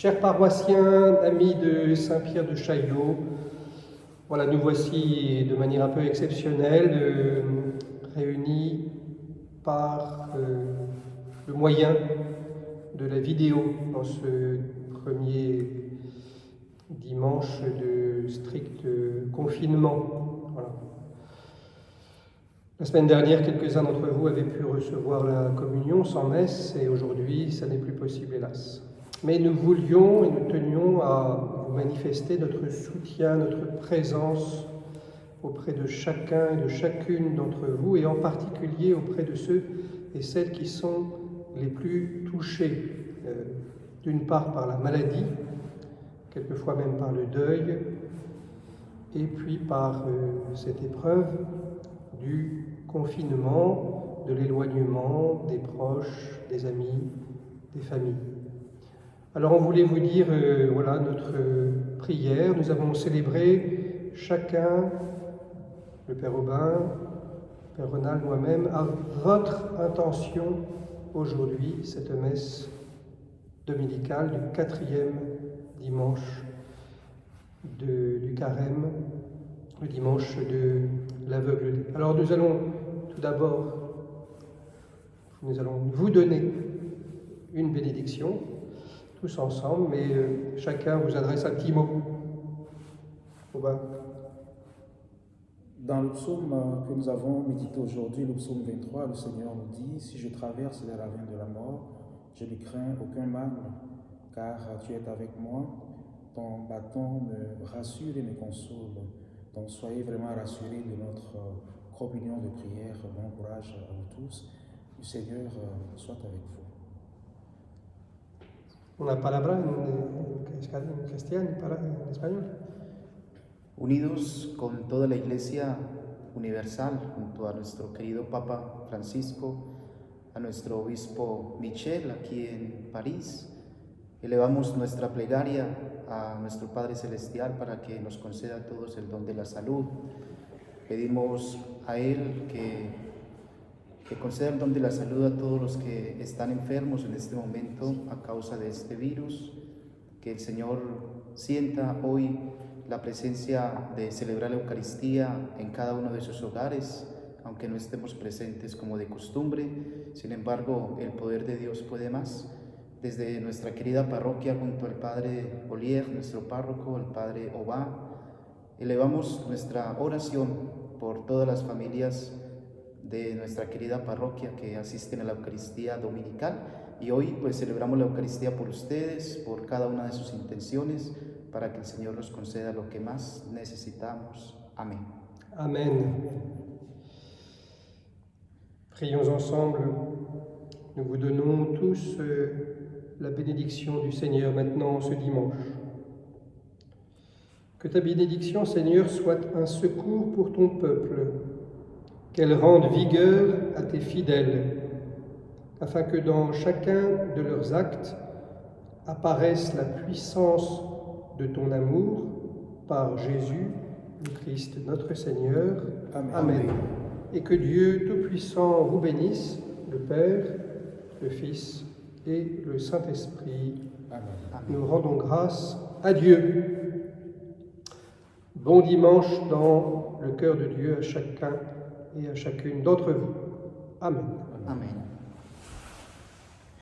Chers paroissiens, amis de Saint-Pierre de Chaillot, voilà, nous voici de manière un peu exceptionnelle réunis par le moyen de la vidéo dans ce premier dimanche de strict confinement. Voilà. La semaine dernière, quelques-uns d'entre vous avaient pu recevoir la communion sans messe et aujourd'hui, ça n'est plus possible, hélas. Mais nous voulions et nous tenions à vous manifester notre soutien, notre présence auprès de chacun et de chacune d'entre vous et en particulier auprès de ceux et celles qui sont les plus touchés, d'une part par la maladie, quelquefois même par le deuil, et puis par cette épreuve du confinement, de l'éloignement des proches, des amis, des familles. Alors on voulait vous dire voilà notre prière. Nous avons célébré chacun, le Père Aubin, le Père Ronald, moi-même, à votre intention aujourd'hui, cette messe dominicale du 4e dimanche du Carême, le dimanche de l'aveugle. Alors nous allons tout d'abord, vous donner une bénédiction, tous ensemble, mais chacun vous adresse un petit mot. Dans le psaume que nous avons médité aujourd'hui, le psaume 23, le Seigneur nous dit « Si je traverse les ravins de la mort, je ne crains aucun mal, car tu es avec moi, ton bâton me rassure et me console. » Donc soyez vraiment rassurés de notre communion de prière. Bon courage à vous tous. Le Seigneur soit avec vous. Una palabra en cristiano, en español. Unidos con toda la Iglesia universal, junto a nuestro querido Papa Francisco, a nuestro obispo Michel aquí en París, elevamos nuestra plegaria a nuestro Padre Celestial para que nos conceda a todos el don de la salud. Pedimos a Él que conceda el don de la salud a todos los que están enfermos en este momento a causa de este virus, que el Señor sienta hoy la presencia de celebrar la Eucaristía en cada uno de sus hogares, aunque no estemos presentes como de costumbre. Sin embargo, el poder de Dios puede más. Desde nuestra querida parroquia, junto al Padre Olier, nuestro párroco, el Padre Obá, elevamos nuestra oración por todas las familias de nuestra querida parroquia que asisten a la Eucaristía dominical. Y hoy pues celebramos la Eucaristía por ustedes, por cada una de sus intenciones, para que el Señor nos conceda lo que más necesitamos. Amén. Amen. Prions ensemble. Nous vous donnons tous la bénédiction du Seigneur maintenant ce dimanche. Que ta bénédiction, Seigneur, soit un secours pour ton peuple, qu'elle rende vigueur à tes fidèles, afin que dans chacun de leurs actes apparaisse la puissance de ton amour par Jésus, le Christ, notre Seigneur. Amen. Amen. Et que Dieu Tout-Puissant vous bénisse, le Père, le Fils et le Saint-Esprit. Amen. Nous rendons grâce à Dieu. Bon dimanche dans le cœur de Dieu à chacun et à chacune d'entre vous. Amen. Amén.